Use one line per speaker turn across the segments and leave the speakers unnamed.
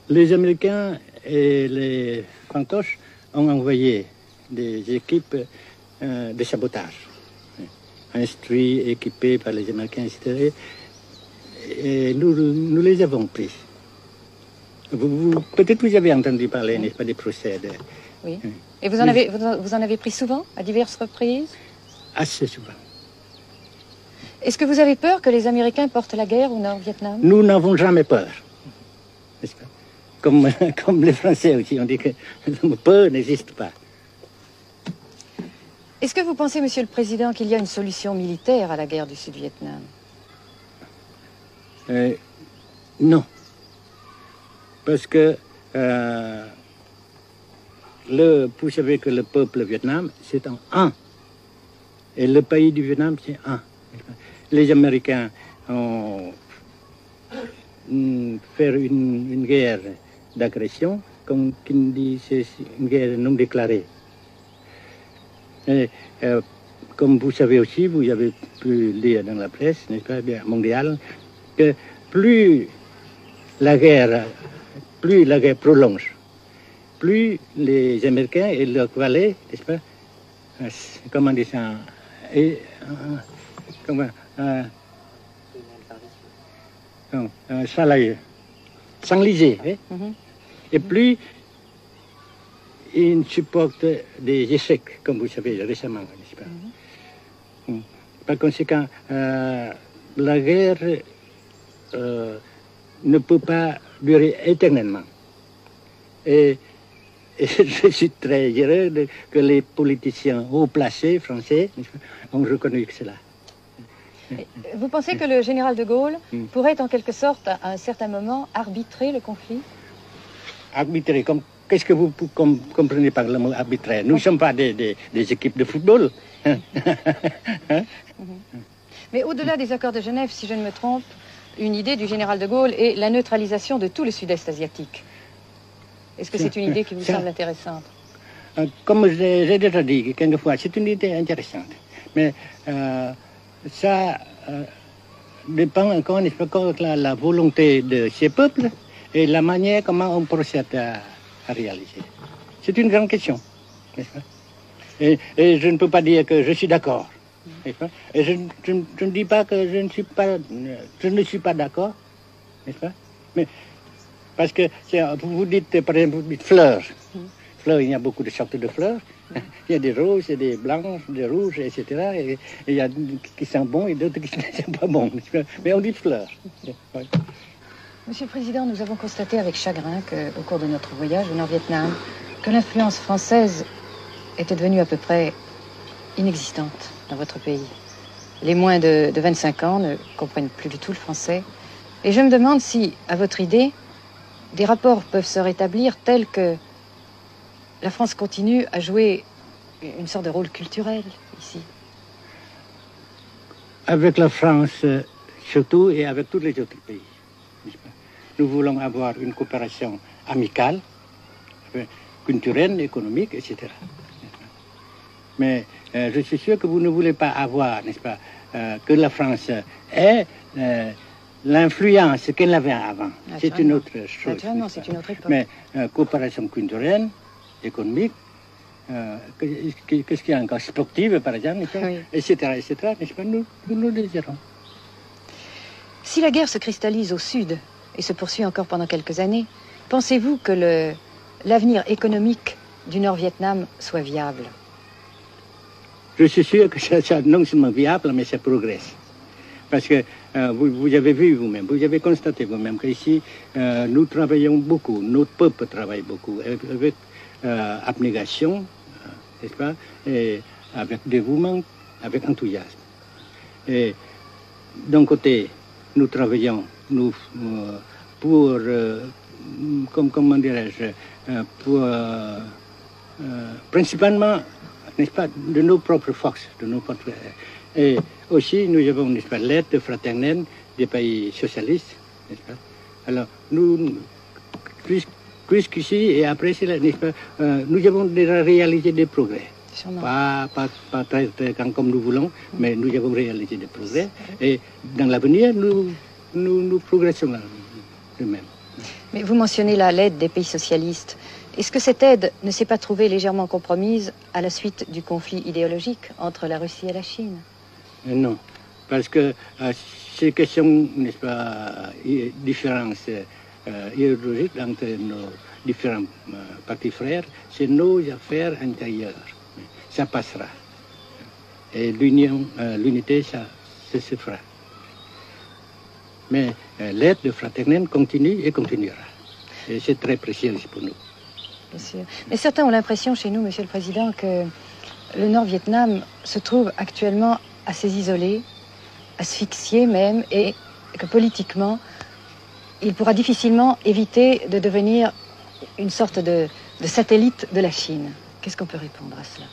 Les Américains et les fantoches ont envoyé des équipes de sabotage, instruits, équipés par les Américains, etc. Et nous les avons pris. Peut-être vous avez entendu parler, n'est-ce pas, des procès.
Oui. Et vous en avez pris souvent, à diverses reprises?
Assez souvent.
Est-ce que vous avez peur que les Américains portent la guerre au Nord-Vietnam?
Nous n'avons jamais peur, n'est-ce pas? Comme les Français aussi, on dit que peur n'existe pas.
Est-ce que vous pensez, Monsieur le Président, qu'il y a une solution militaire à la guerre du Sud-Vietnam?
Non. Parce que vous savez que le peuple Vietnam, c'est un. Et le pays du Vietnam, c'est un. Les Américains ont fait une guerre d'agression, comme qui dit, c'est une guerre non déclarée. Et, comme vous savez aussi, vous avez pu lire dans la presse, n'est-ce pas, bien, mondiale, que plus la guerre prolonge, plus les Américains et leurs valets, n'est-ce pas, comment dire ça, s'enliser, et plus ils supportent des échecs, comme vous savez récemment, n'est-ce pas? Par conséquent, la guerre ne peut pas durer éternellement. Et je suis très heureux que les politiciens haut placés français ont reconnu cela.
Vous pensez que le général de Gaulle pourrait en quelque sorte, à un certain moment, arbitrer le conflit?
Arbitrer, qu'est-ce que vous comprenez par le mot arbitraire? Nous ne sommes pas des équipes de football.
Mais au-delà des accords de Genève, si je ne me trompe, une idée du général de Gaulle est la neutralisation de tout le sud-est asiatique. Est-ce que c'est une idée qui vous semble intéressante?
Comme j'ai déjà dit quelquefois, c'est une idée intéressante. Mais ça dépend encore de la volonté de ces peuples et la manière comment on procède à réaliser. C'est une grande question, n'est-ce pas? Et je ne peux pas dire que je suis d'accord. Et je ne dis pas que je ne suis pas d'accord, n'est-ce pas? Mais parce que vous dites, par exemple, vous dites fleurs. Fleurs, il y a beaucoup de sortes de fleurs. Il y a des roses, des blanches, des rouges, etc. Et il y a qui sont bons et d'autres qui ne sont pas bons. Mais on dit fleurs.
Monsieur le Président, nous avons constaté avec chagrin qu'au cours de notre voyage au Nord-Vietnam, que l'influence française était devenue à peu près inexistante dans votre pays. Les moins de 25 ans ne comprennent plus du tout le français. Et je me demande si, à votre idée, des rapports peuvent se rétablir tels que la France continue à jouer une sorte de rôle culturel ici.
Avec la France surtout et avec tous les autres pays. Nous voulons avoir une coopération amicale, culturelle, économique, etc. Mais je suis sûr que vous ne voulez pas avoir, n'est-ce pas, que la France ait l'influence qu'elle avait avant. C'est une autre chose.
Naturellement, c'est une autre époque.
Mais coopération culturelle, économique, qu'est-ce qu'il y a encore, sportive par exemple,
oui.
etc., n'est-ce pas, nous le désirons.
Si la guerre se cristallise au sud et se poursuit encore pendant quelques années, pensez-vous que l'avenir économique du Nord-Vietnam soit viable?
Je suis sûr que c'est non seulement viable, mais ça progresse. Parce que vous avez vu vous-même, vous avez constaté vous-même qu'ici, nous travaillons beaucoup, notre peuple travaille beaucoup, avec abnégation, n'est-ce pas, et avec dévouement, avec enthousiasme. Et d'un côté, nous travaillons pour, comment dirais-je, principalement, n'est-ce pas, de nos propres forces, de nos propres... Et aussi, nous avons, n'est-ce pas, l'aide fraternelle des pays socialistes, n'est-ce pas. Alors, nous, jusqu'ici et après cela, n'est-ce pas, nous avons déjà réalisé des progrès. Pas très grand comme nous voulons, mais nous avons réalisé des progrès. Et dans l'avenir, nous progressons de même.
Mais vous mentionnez là l'aide des pays socialistes. Est-ce que cette aide ne s'est pas trouvée légèrement compromise à la suite du conflit idéologique entre la Russie et la Chine?
Non, parce que ces questions, n'est-ce pas, différences idéologiques entre nos différents partis frères, c'est nos affaires intérieures. Ça passera. Et l'unité, ça se fera. Mais l'aide fraternelle continue et continuera. Et c'est très précieux pour nous.
Bien sûr. Mais certains ont l'impression chez nous, Monsieur le Président, que le Nord-Vietnam se trouve actuellement assez isolé, asphyxié même, et que politiquement, il pourra difficilement éviter de devenir une sorte de satellite de la Chine. Qu'est-ce qu'on peut répondre à cela?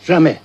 Jamais.